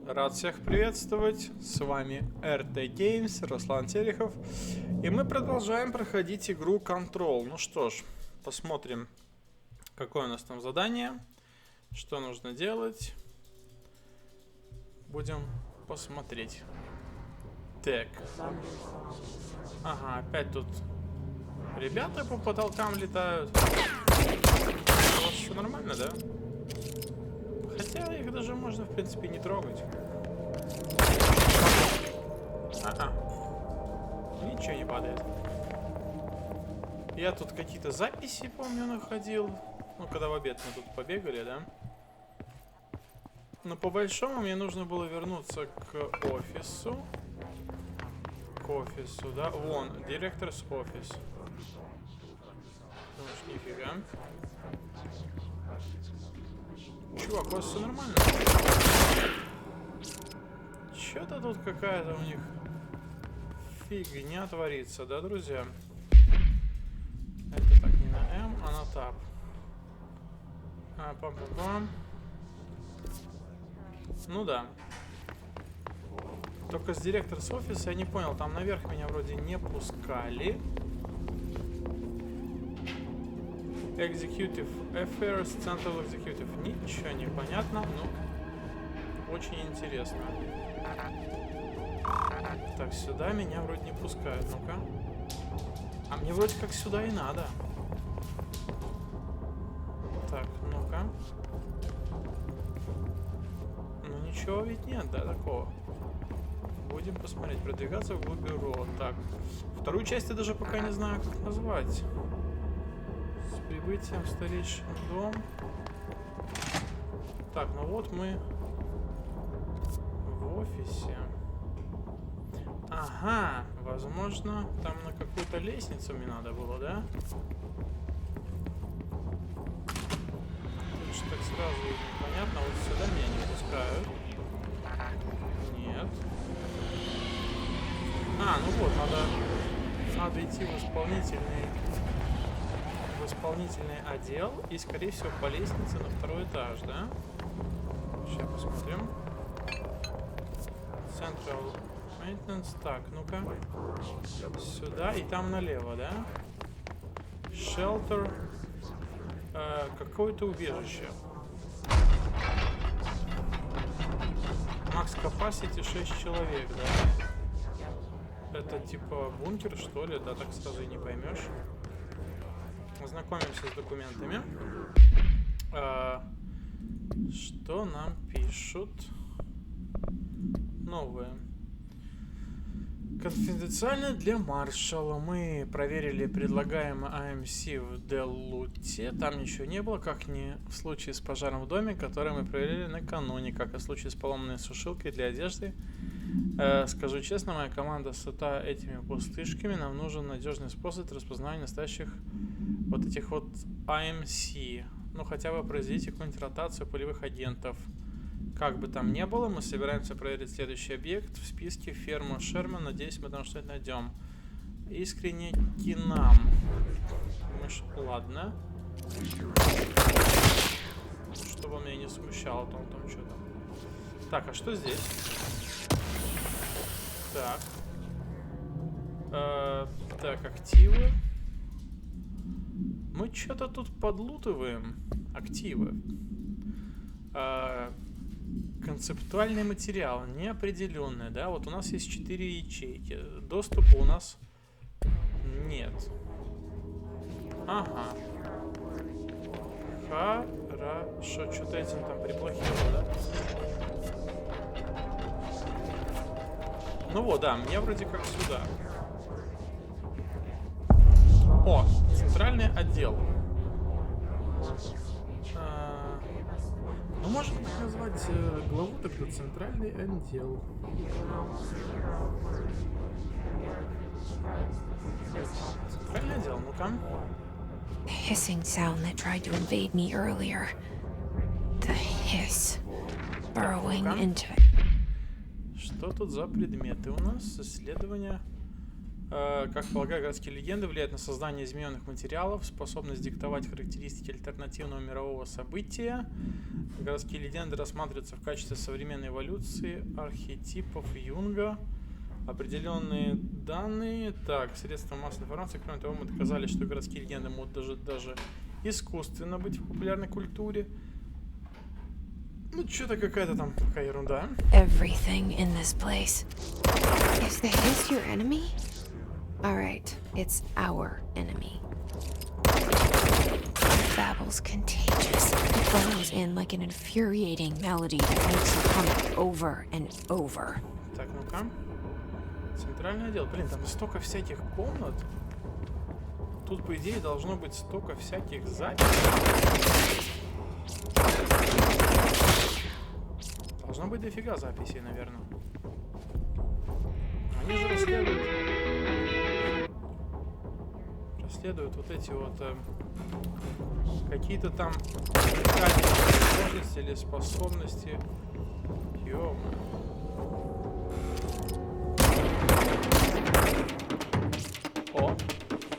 Рад всех приветствовать, с вами RT Games, Руслан Терехов, и мы продолжаем проходить игру Control. Ну что ж, посмотрим, какое у нас там задание, что нужно делать. Будем посмотреть. Так. Ага, опять тут ребята по потолкам летают. У вас все нормально, да? Хотя их даже можно, в принципе, не трогать. Ничего не падает. Я тут какие-то записи, помню, находил. Ну, когда в обед мы тут побегали, да? Но по большому мне нужно было вернуться к офису. К офису, да? Вон, директор's офис. Ну уж нифига. Чувак, у вас все нормально? Что-то тут какая-то у них фигня творится, да, друзья? Это так не на М, а на Tab. Пам-пам-пам. Ну да. Только с директорс офиса я не понял, там наверх меня вроде не пускали. Executive Affairs, Central Executive. Ничего не понятно, но очень интересно. Так, сюда меня вроде не пускают. Ну-ка. А мне вроде как сюда и надо. Так, ну-ка. Ну ничего ведь нет, да, такого. Будем посмотреть. Продвигаться в бюро. Так. Вторую часть я даже пока не знаю, как назвать. С прибытием в старейший дом. Так, ну вот мы в офисе. Ага, возможно, там на какую-то лестницу мне надо было, да? Потому что так сразу непонятно. Вот сюда меня не пускают. Нет. Ну вот, надо идти в исполнительный отдел и, скорее всего, по лестнице на второй этаж, да? Сейчас посмотрим. Central Maintenance. Так, ну-ка. Сюда и там налево, да? Shelter. Какое-то убежище. Max Capacity 6 человек, да? Это типа бункер, что ли? Да, так сразу и не поймешь. Ознакомимся с документами. Что нам пишут? Новое. Конфиденциально для маршала. Мы проверили предлагаемый AMC в Делуте. Там ничего не было, как не в случае с пожаром в доме, который мы проверили накануне, как и в случае с поломанной сушилкой для одежды. Скажу честно, моя команда сыта этими пустышками. Нам нужен надежный способ распознавания настоящих вот этих вот AMC. Ну, хотя бы произведите какую-нибудь ротацию полевых агентов. Как бы там ни было, мы собираемся проверить следующий объект в списке ферму Шерман. Надеюсь, мы там что-то найдем. Искренне кинам. Думаешь, ладно. Чтобы он меня не смущал, там что-то. Так, а что здесь? Так. Так, активы. Мы что-то тут подлутываем. Активы. Концептуальный материал. Неопределенный, да? Вот у нас есть 4 ячейки. Доступа у нас нет. Ага. Хорошо. Что-то этим там приплохило, да? Ну вот, да, мне вроде как сюда. О, центральный отдел. Ну, можно так назвать главу тогда центральный отдел. Центральный отдел, ну-ка. Hissing sound that tried to invade me earlier. The hiss burrowing into it. Что тут за предметы у нас? Исследование Как полагаю, городские легенды влияют на создание измененных материалов, способность диктовать характеристики альтернативного мирового события. Городские легенды рассматриваются в качестве современной эволюции архетипов Юнга. Определенные данные. Так, средства массовой информации. Кроме того, мы доказали, что городские легенды могут даже искусственно быть в популярной культуре. Ну, что-то какая-то там такая ерунда. Everything in this place. Is the hiss your enemy? Alright, it's our enemy. Babble's contagious. It burrows in like an infuriating melody that makes you hum over and over. Так, ну-ка. Центральный отдел. Блин, там столько всяких комнат. Тут, по идее, должно быть столько всяких записей. Должно быть дофига записей, наверное. Они же расследуют вот эти вот какие-то там уникальные возможности или способности. Ё-моё. О,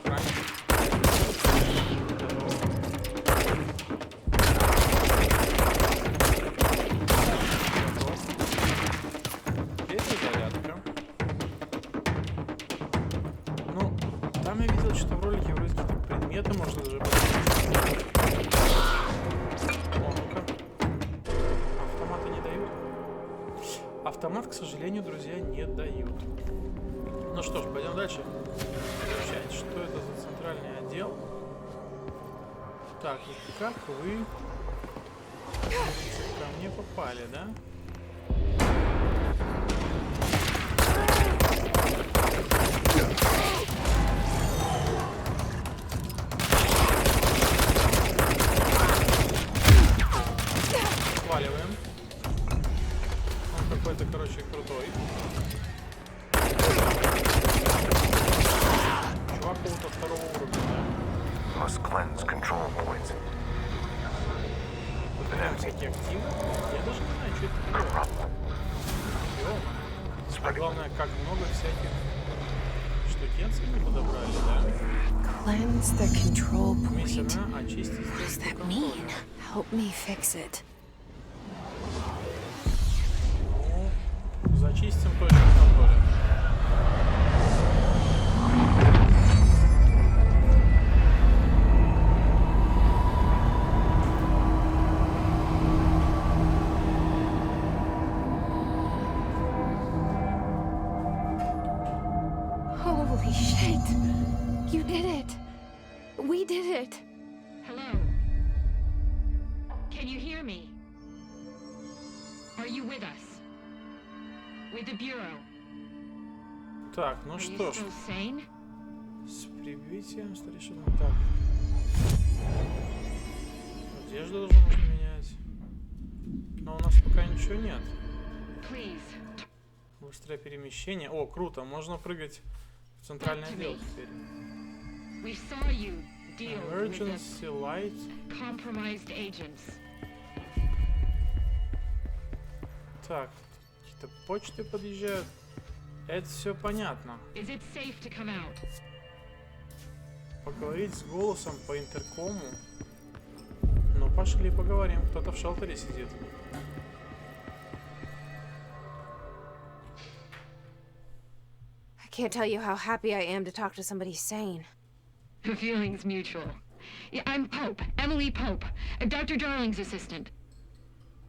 охранник. Перезарядка. Ну, там я видел, что в ролике вроде какие-то предметы можно даже поставить. О, ну-ка. Автоматы не дают? Автомат, к сожалению, друзья, не дают. Ну что ж, пойдем дальше. Изучать, что это за центральный отдел. Так, и как вы ко мне попали, да? Сваливаем. Он какой-то, короче, крутой. Чувак какого-то второго уровня, да? Must cleanse control points. Прям всякие активы. Я даже не знаю, что это такое. А главное, как много всяких штукенций мы подобрали, да? Cleanse the control Миссия point. одна — очистить What does средства that mean? контроля. Help me fix it. Ну, зачистим точку контроля. Holy shit! You did it! We did it! Hello? Can you hear me? Are you with us? With the Bureau? Так, ну Are you что ж. still sane? С прибытием старейшины. Так. Одежду даже можно менять. Но у нас пока ничего нет. Please, Быстрое перемещение. О, круто. Можно прыгать в центральный отдел теперь. we saw you deal with the Emergency light. compromised agents. Так, какие-то почты подъезжают. Это все понятно. Is it safe to come out? Поговорить с голосом по интеркому. Ну, пошли поговорим. Кто-то в шелтере сидит. I can't tell you how happy I am to talk to somebody sane. The feeling's mutual. Yeah, I'm Pope, Emily Pope, Dr. Darling's assistant.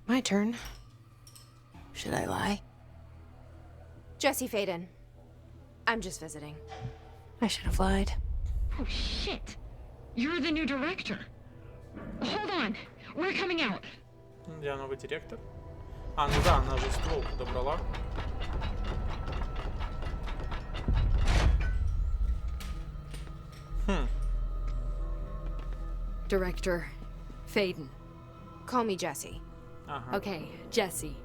My turn. Should I lie? Jesse Faden. I'm just visiting. I should have lied. Oh shit! You're the new director. Hold on, we're coming out. Я новый директор. А, ну да, она же ствол подобрала. Director Faden. Call me Jesse. Ага. Okay, Jesse.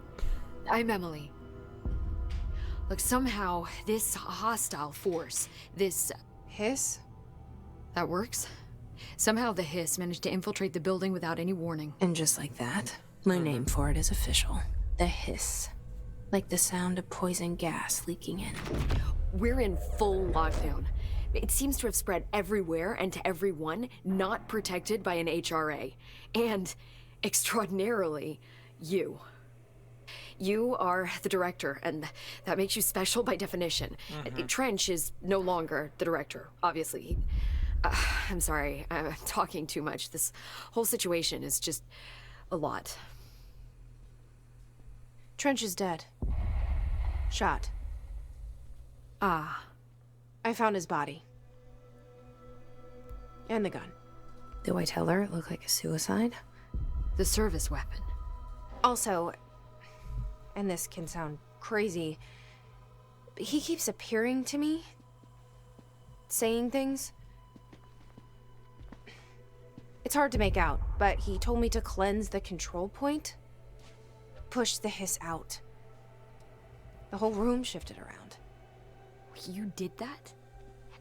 I'm Emily. Look, somehow this hostile force, this... Hiss? that works? Somehow the hiss managed to infiltrate the building without any warning. And just like that, my name for it is official. The hiss. Like the sound of poison gas leaking in. we're in full lockdown. It seems to have spread everywhere and to everyone not protected by an HRA. And, extraordinarily, you. You are the director, and that makes you special by definition. Trench is no longer the director, obviously. I'm sorry, I'm talking too much. This whole situation is just a lot. Trench is dead. Shot. Ah. I found his body. And the gun. Do I tell her it looked like a suicide? The service weapon. Also, and this can sound crazy, but he keeps appearing to me, saying things. It's hard to make out, but he told me to cleanse the control point, push the hiss out. The whole room shifted around. You did that?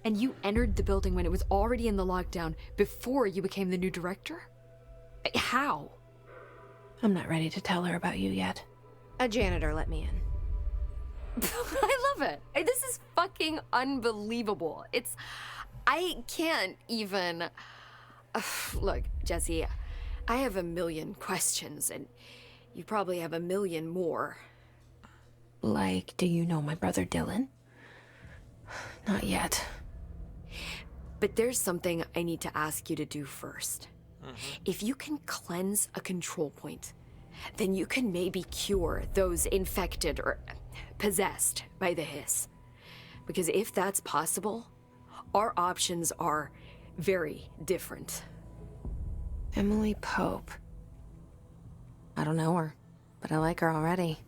And you entered the building when it was already in the lockdown before you became the new director? How? I'm not ready to tell her about you yet. A janitor let me in. I love it. This is fucking unbelievable. I can't even... Look, Jesse, I have a million questions, and you probably have a million more. Like, do you know my brother Dylan? Not yet. But there's something I need to ask you to do first. If you can cleanse a control point, then you can maybe cure those infected or possessed by the hiss. Because if that's possible, our options are very different. Emily Pope. I don't know her, but I like her already.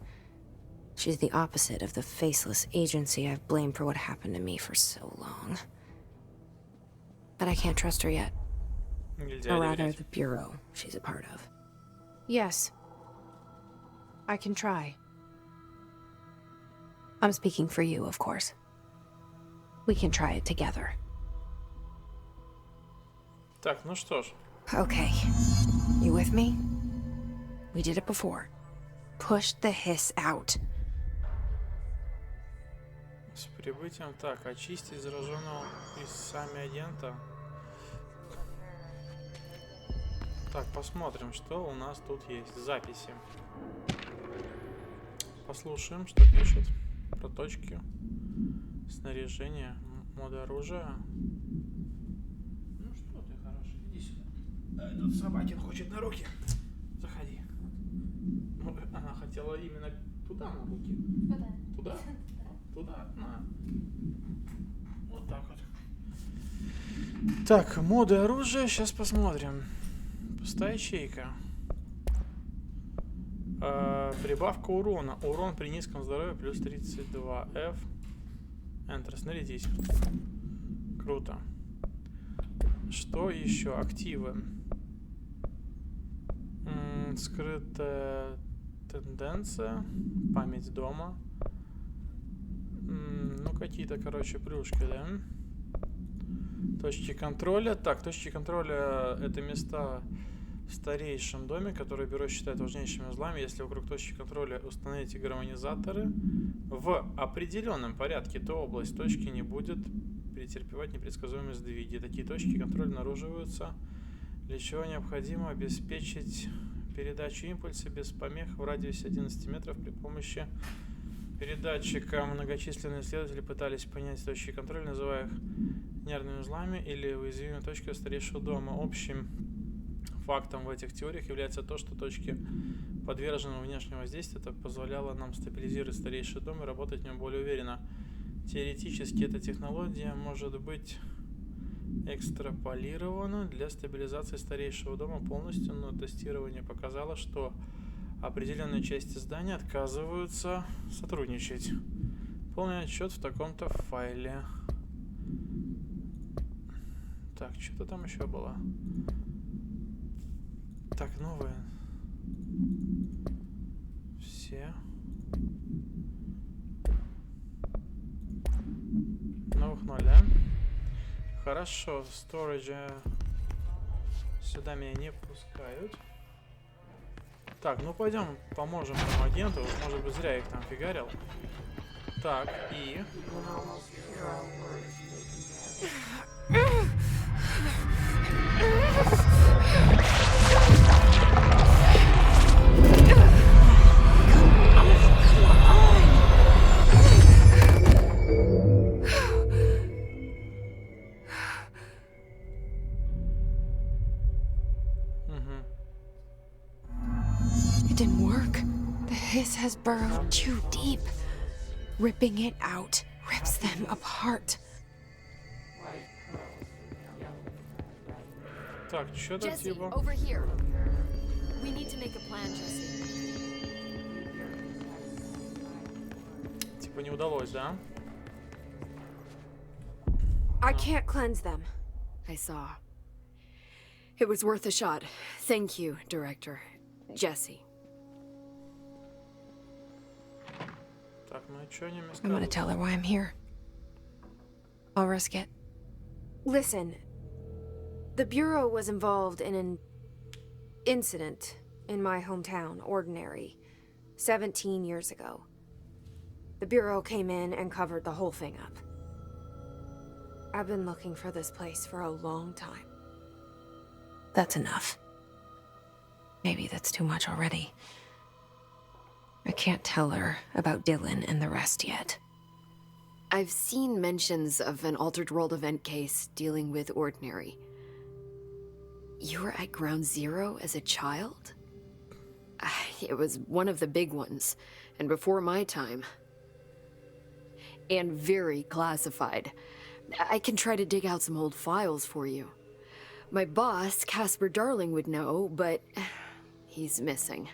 She's the opposite of the faceless agency I've blamed for what happened to me for so long. But I can't trust her yet. Or rather, the bureau she's a part of. Yes. I can try. I'm speaking for you, of course. We can try it together. Так, ну что ж. Okay. You with me? We did it before. Push the hiss out. С прибытием. Так, очистить зараженного из сами агента. Так, посмотрим, что у нас тут есть. Записи. Послушаем, что пишут про точки снаряжения, моды оружия. Ну что ты, хороший, иди сюда. Этот собакин хочет на руки. Заходи. Ну, она хотела именно туда на руки. Куда? Туда? Туда, на. Вот так вот. Так, моды оружия, сейчас посмотрим. Пустая ячейка. Прибавка урона. Урон при низком здоровье плюс 32. F. Enter. Снарядись. Круто. Что еще? Активы. Скрытая тенденция. Память дома. Ну, какие-то, короче, плюшки, да? Точки контроля. Так, точки контроля — это места в старейшем доме, которые бюро считает важнейшими узлами. Если вокруг точки контроля установите гармонизаторы в определенном порядке, то область точки не будет претерпевать непредсказуемые сдвиги. Такие точки контроля обнаруживаются, для чего необходимо обеспечить передачу импульса без помех в радиусе 11 метров при помощи передатчика. Многочисленные исследователи пытались понять точки контроля, называя их нервными узлами или уязвимыми точками старейшего дома. Общим фактом в этих теориях является то, что точки подвержены внешнему воздействию. Это позволяло нам стабилизировать старейший дом и работать в нем более уверенно. Теоретически эта технология может быть экстраполирована для стабилизации старейшего дома полностью, но тестирование показало, что определенные части здания отказываются сотрудничать. Полный отчет в таком-то файле. Так, что-то там еще было. Так, новые. Все. Новых 0, да? Хорошо, storage сюда меня не пускают. Так, ну пойдем поможем этому агенту. Может быть, зря их там фигарил. Так, и... It didn't work. The hiss has burrowed too deep. Ripping it out rips them apart. Так, что-то Jesse, типа... over here. We need to make a plan, Jesse. Типа не удалось, да? I can't cleanse them. I saw. It was worth a shot. Thank you, Director. Jesse. Так, ну и что они мне I'm gonna скажут? tell her why I'm here. I'll risk it. Listen, the Bureau was involved in an incident in my hometown, Ordinary, 17 years ago. The Bureau came in and covered the whole thing up. I've been looking for this place for a long time. That's enough. Maybe that's too much already. I can't tell her about Dylan and the rest yet. I've seen mentions of an Altered World event case dealing with Ordinary. You were at Ground Zero as a child? It was one of the big ones, and before my time. And very classified. I can try to dig out some old files for you. My boss, Casper Darling, would know, but he's missing.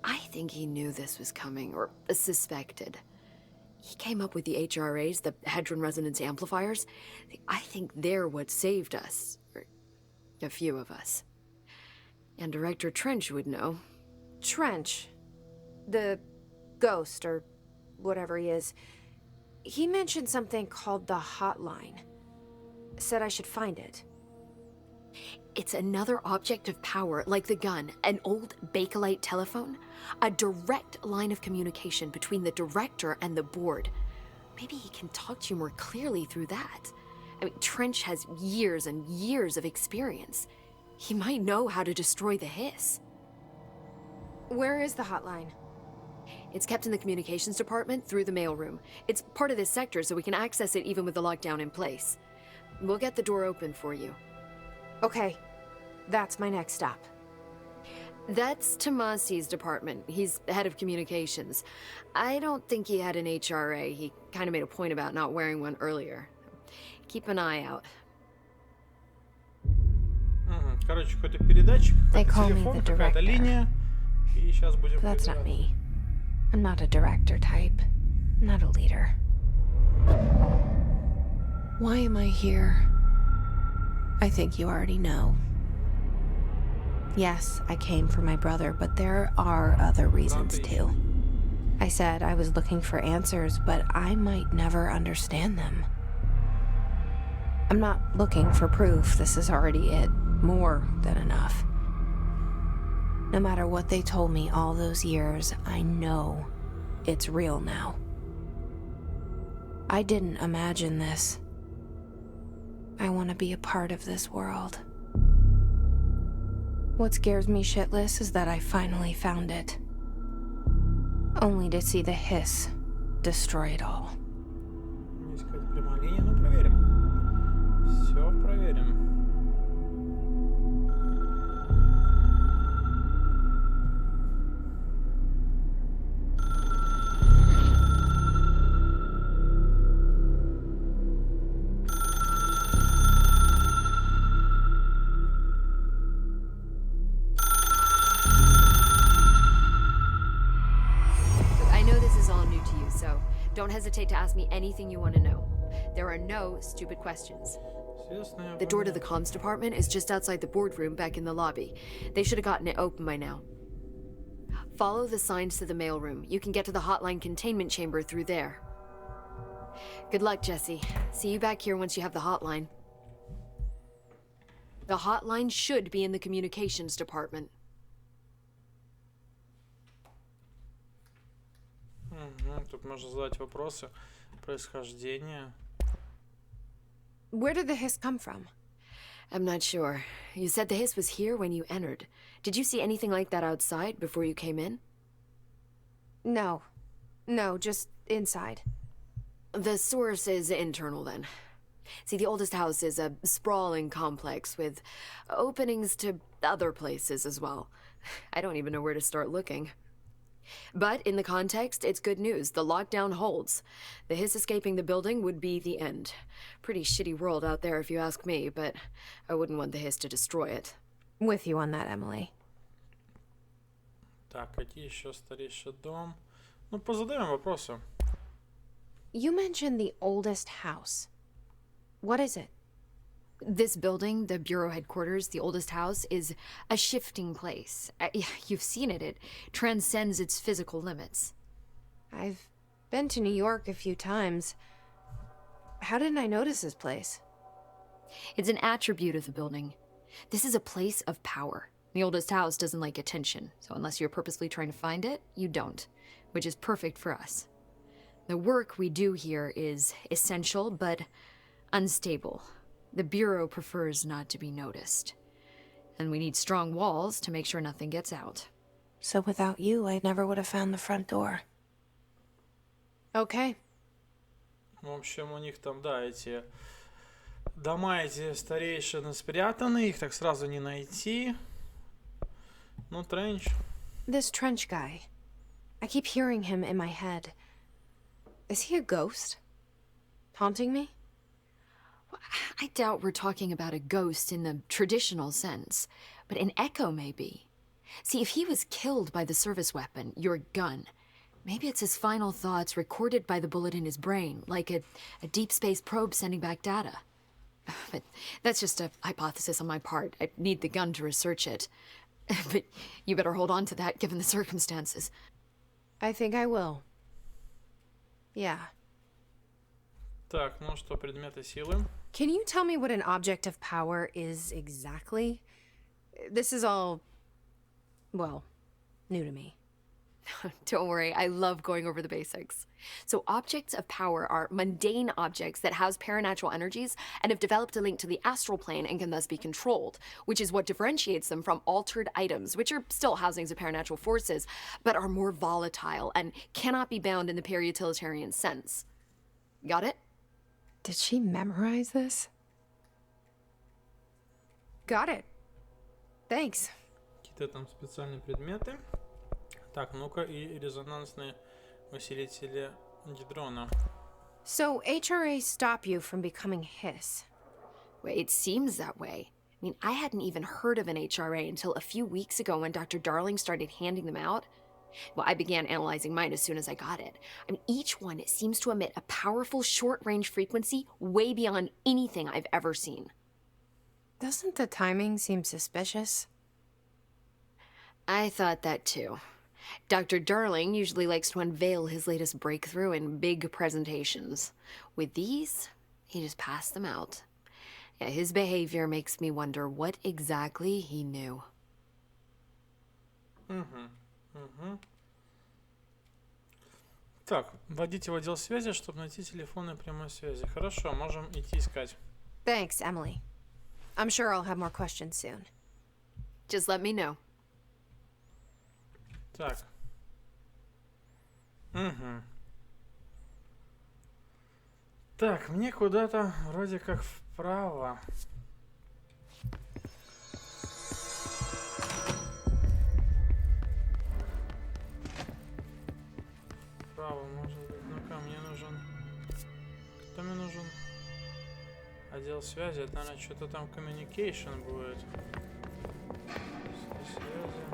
I think he knew this was coming, or suspected. He came up with the HRAs, the Hadron Resonance Amplifiers. I think they're what saved us. Or a few of us. And Director Trench would know. Trench, the ghost, or whatever he is, he mentioned something called the Hotline. Said I should find it. It's another object of power, like the gun, an old Bakelite telephone. A direct line of communication between the director and the board. Maybe he can talk to you more clearly through that. I mean, Trench has years and years of experience. He might know how to destroy the hiss. Where is the hotline? It's kept in the communications department through the mailroom. It's part of this sector, so we can access it even with the lockdown in place. We'll get the door open for you. Okay, that's my next stop. That's Tomasi's department. He's head of communications. I don't think he had an HRA. He kind of made a point about not wearing one earlier. Keep an eye out. Короче, какой-то передатчик, They какой-то call me телефон, the какая-то director. линия. И сейчас будем But that's not разбираться. me. I'm not a director type. I'm not a leader. Why am I here? I think you already know. Yes, I came for my brother, but there are other reasons too. I said I was looking for answers, but I might never understand them. I'm not looking for proof. This is already it. More than enough. No matter what they told me all those years, I know it's real now. I didn't imagine this. I want to be a part of this world. What scares me shitless is that I finally found it. Only to see the hiss destroy it all. Есть какая-то прямая линия, ну проверим. Все проверим. I know this is all new to you, so don't hesitate to ask me anything you want to know. There are no stupid questions. Известный The door to абонент. the comms department is just outside the boardroom back in the lobby. They should have gotten it open by now. Follow the signs to the mailroom. You can get to the hotline containment chamber through there. Good luck, Jesse. See you back here once you have the hotline. The hotline should be in the communications department. Тут можно задать вопросы происхождения. Where did the hiss come from? I'm not sure. You said the hiss was here when you entered. Did you see anything like that outside before you came in? No. No, just inside. The source is internal, then. See, the oldest house is a sprawling complex with openings to other places as well. I don't even know where to start looking. But in the context, it's good news. The lockdown holds. The hiss escaping the building would be the end. Pretty shitty world out there if you ask me, but I wouldn't want the hiss to destroy it. With you on that, Emily. Так, какие еще старейший дом? Ну, позадаем вопросы. You mentioned the oldest house. What is it? This building, the Bureau headquarters, the oldest house, is a shifting place. You've seen it. It transcends its physical limits. I've been to New York a few times. How didn't I notice this place? It's an attribute of the building. This is a place of power. The oldest house doesn't like attention, so unless you're purposely trying to find it, you don't, which is perfect for us. The work we do here is essential, but unstable. The Bureau prefers not to be noticed. And we need strong walls to make sure nothing gets out. So without you, I never would have found the front door. Okay. В общем, у них там, да, эти дома, эти старейшины спрятаны, их так сразу не найти. Ну, Тренч. This Trench guy. I keep hearing him in my head. Is he a ghost? Haunting me? I doubt we're talking about a ghost in the traditional sense, but an echo maybe. See, if he was killed by the service weapon, your gun, maybe it's his final thoughts recorded by the bullet in his brain, like a deep space probe sending back data. But that's just a hypothesis on my part. I'd need the gun to research it. But you better hold on to that given the circumstances. I think I will. Yeah. Так, ну что, предметы силы. Can you tell me what an object of power is exactly? This is all, well, new to me. Don't worry, I love going over the basics. So objects of power are mundane objects that house paranatural energies and have developed a link to the astral plane and can thus be controlled, which is what differentiates them from altered items, which are still housings of paranatural forces, but are more volatile and cannot be bound in the peri-utilitarian sense. Got it? Did she memorize this? Got it. Thanks. Какие-то там специальные предметы. Так, ну-ка, и резонансные усилители гидрона. So HRA stop you from becoming hiss? Well, it seems that way. I mean, I hadn't even heard of an HRA until a few weeks ago when Dr. Darling started handing them out. Well, I began analyzing mine as soon as I got it. I mean, each one seems to emit a powerful short-range frequency way beyond anything I've ever seen. Doesn't the timing seem suspicious? I thought that too. Dr. Darling usually likes to unveil his latest breakthrough in big presentations. With these, he just passed them out. Yeah, his behavior makes me wonder what exactly he knew. Так, вводите в отдел связи, чтобы найти телефоны прямой связи. Хорошо, можем идти искать. Thanks, Emily. I'm sure I'll have more questions soon. Just let me know. Так. Так, мне куда-то вроде как вправо. Вправо, может быть. Ну-ка, мне нужен... Кто мне нужен? Отдел связи. Это, наверное, что-то там communication будет. Связи.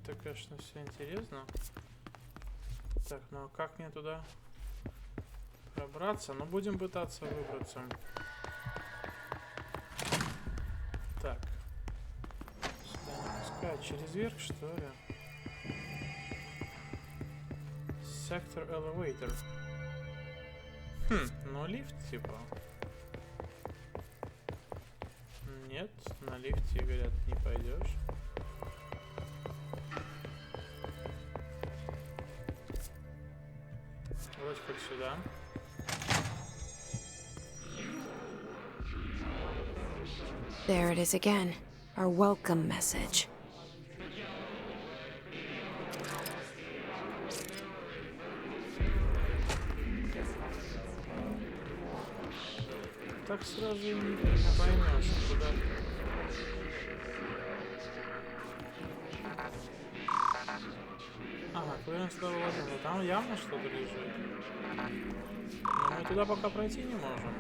Это, конечно, все интересно. Так, ну а как мне туда пробраться? Ну, будем пытаться выбраться. Так. через верх, что ли? Сектор elevator. Ну лифт типа. Нет, на лифте, говорят, не пойдешь. Вроде как сюда. There it is again. Our welcome message. Так сразу и не поймешь, куда. Ага, куда он сюда вложил? Но там явно что-то лежит. Но мы туда пока пройти не можем.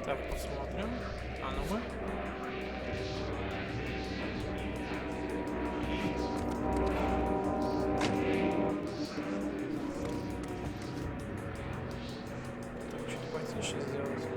Так, посмотрим. А ну мы. Так, чуть потише сделать.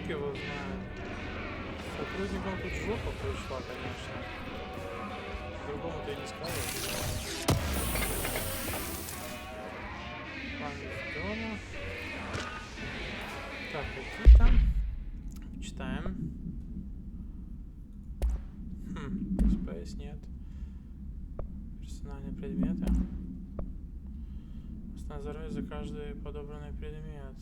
Его знает. Сотрудникам тут жопа пришла, конечно. Другому-то я не скажу. Память дома. Так, какие там? Читаем. Space нет. Персональные предметы. Остановись за каждый подобранный предмет.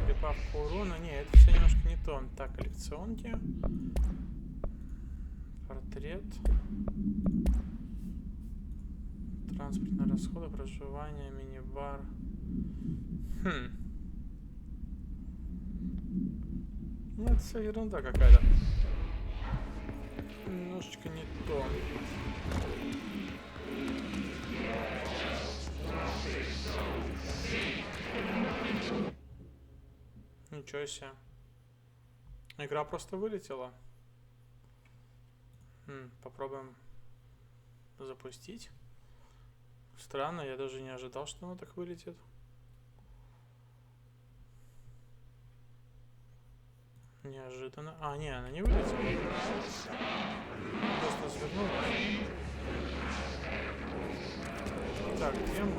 Прибавка урона. Не, это все немножко не то. Так, коллекционки. Портрет. Транспортные расходы, проживание, мини-бар. Ну, это все ерунда какая-то. Немножечко не то. Ничего себе. Игра просто вылетела. Попробуем запустить. Странно, я даже не ожидал, что она так вылетит. Неожиданно. А, не, она не вылетела. Просто свернулась. Так, где мы?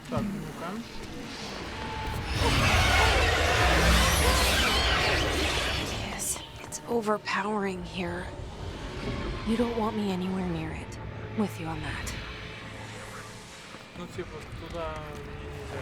Так, ну-ка. Yes, it's overpowering here. You don't want me anywhere near it. I'm with you on that. Ну, типа, туда нельзя.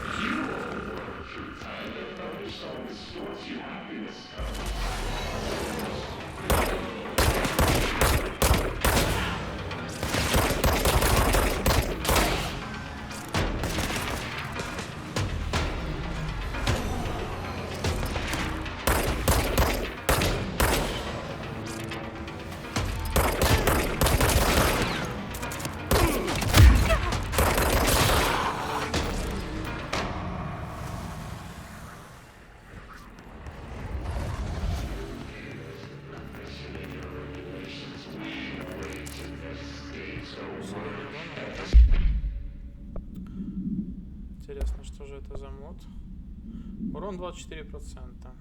Интересно, что же это за мод? Урон 24%.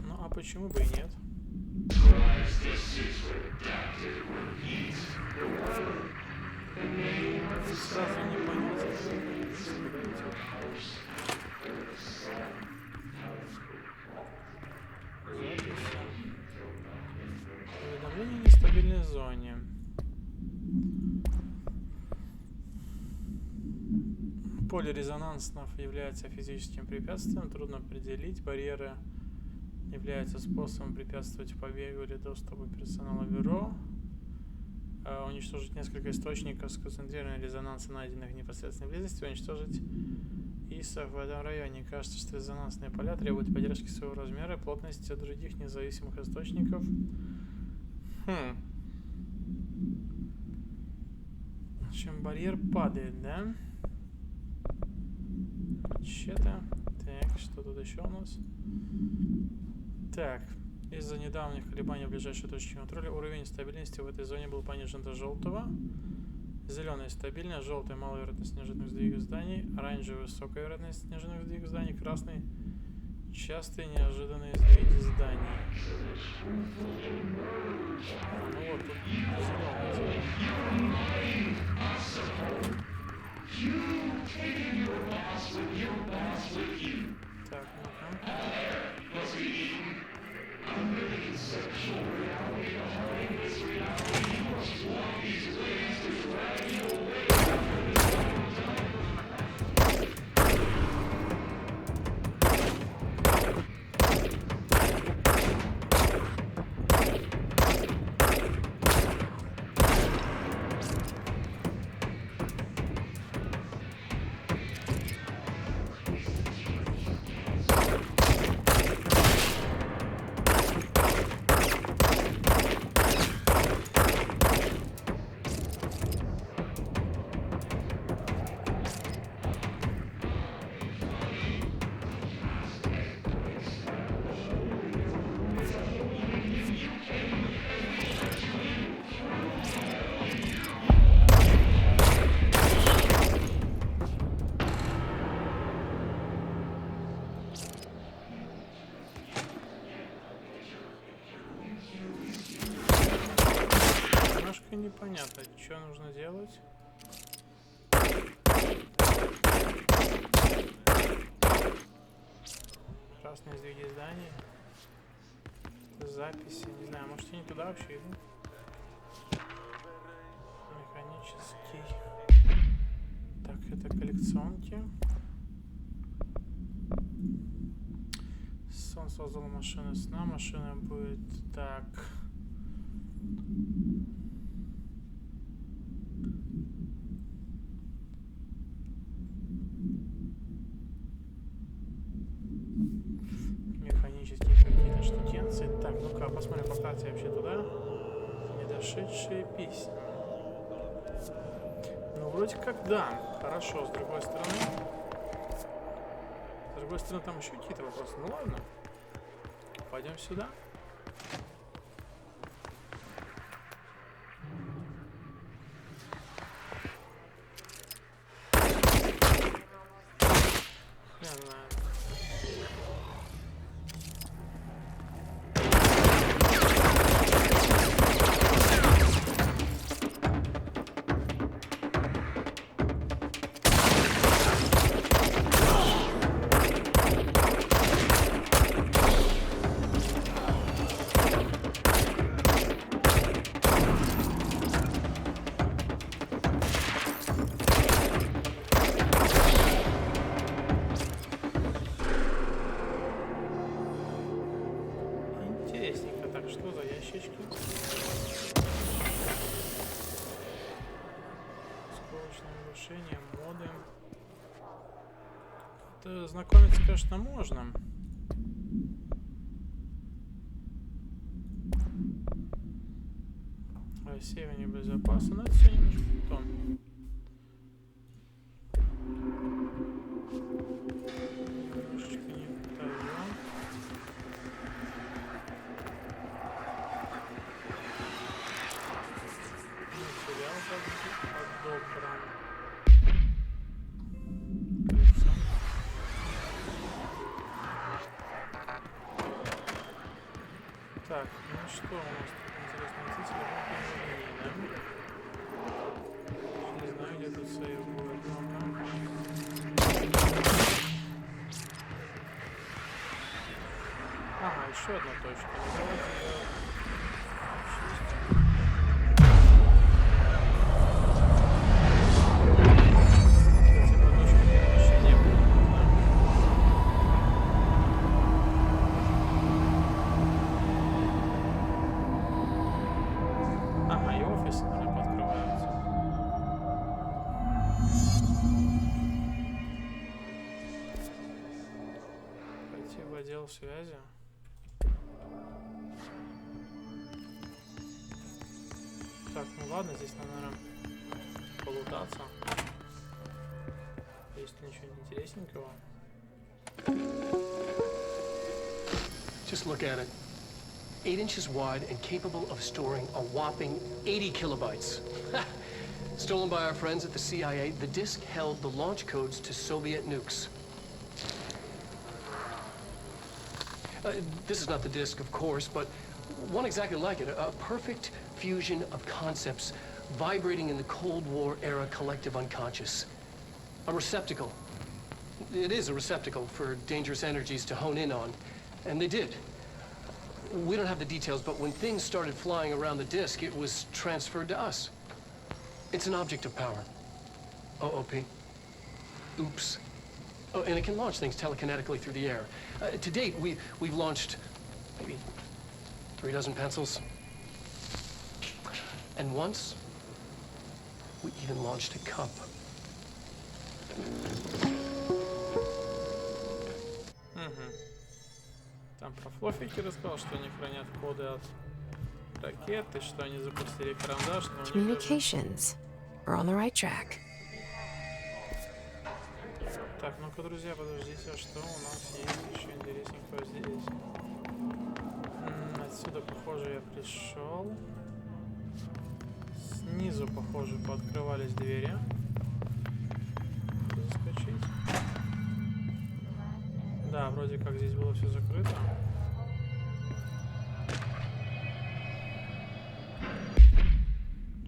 Ну, а почему бы и нет? сразу не понять. Запись. Уведомление в нестабильной зоне. Поле резонансов является физическим препятствием. Трудно определить. Барьеры являются способом препятствовать побегу или доступу персонала бюро. Уничтожить несколько источников сконцентрированного резонанса, найденных в непосредственной близости. Уничтожить ИСов в этом районе. Кажется, что резонансные поля требуют поддержки своего размера и плотности от других независимых источников. Чем барьер падает, да? Че-то. Так, что тут еще у нас? Так. Из-за недавних колебаний в ближайшей точке контроля уровень стабильности в этой зоне был понижен до желтого. Зеленый стабильно, желтый малая вероятность неожиданных сдвигов зданий, оранжевый высокая вероятность неожиданных сдвигов зданий, красный частые неожиданные сдвиги зданий. Ну вот тут зеленый. Так, ну-ка. Непонятно, что нужно делать. Красные сдвиги здания. Записи. Не знаю, может я не туда вообще иду. Механический. Так, это коллекционки. Сон создал машину сна. Машина будет так. Механические какие-то штукенцы. Так, ну-ка, посмотрим по карте вообще туда. Недошедшие письма. Ну, вроде как да. Хорошо, с другой стороны. С другой стороны, там еще какие-то вопросы. Ну ладно. Пойдем сюда. Моды. Знакомиться, конечно, можно. Рассеивание безопасно, но это все немножко потом. Немножечко не втроем. Материал подобран. Так, ну что у нас тут интересно? Не знаю, где тут сейв будет. Ага, еще одна точка. Ага, и офис, наверное, подкрывается. Пойти в отдел связи. Так, ну ладно, здесь надо, наверное, полутаться. Есть ли ничего интересненького? Just look at it. 8 inches wide and capable of storing a whopping 80 kilobytes. Stolen by our friends at the CIA, the disk held the launch codes to Soviet nukes. This is not the disk, of course, but one exactly like it. A perfect fusion of concepts vibrating in the Cold War era collective unconscious. A receptacle. It is a receptacle for dangerous energies to hone in on, and they did. We don't have the details, but when things started flying around the disk, it was transferred to us. It's an object of power. OOP. Oops. Oh, and it can launch things telekinetically through the air. To date, we've launched maybe 3 dozen pencils. And once, we even launched a cup. Там про флофики рассказал, что они хранят коды от ракеты, что они запустили карандаш, но у них Communications. We're on the right track. Так, ну-ка, друзья, подождите, что у нас есть еще интересненького здесь? Отсюда, похоже, я пришел. Снизу, похоже, пооткрывались двери. Заскочить. Да, вроде как здесь было все закрыто.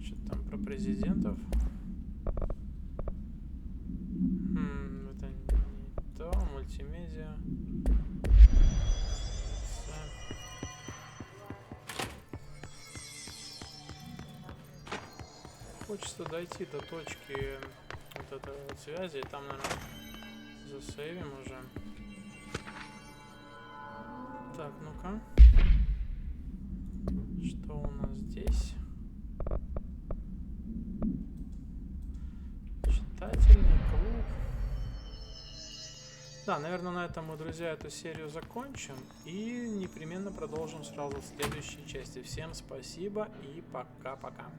Что-то там про президентов. Это не то. Мультимедиа. Хочется дойти до точки вот этой вот связи. Там, наверное, засейвим уже. Так, ну-ка. Что у нас здесь? Читательный клуб. Да, наверное, на этом мы, друзья, эту серию закончим. И непременно продолжим сразу в следующей части. Всем спасибо и пока-пока.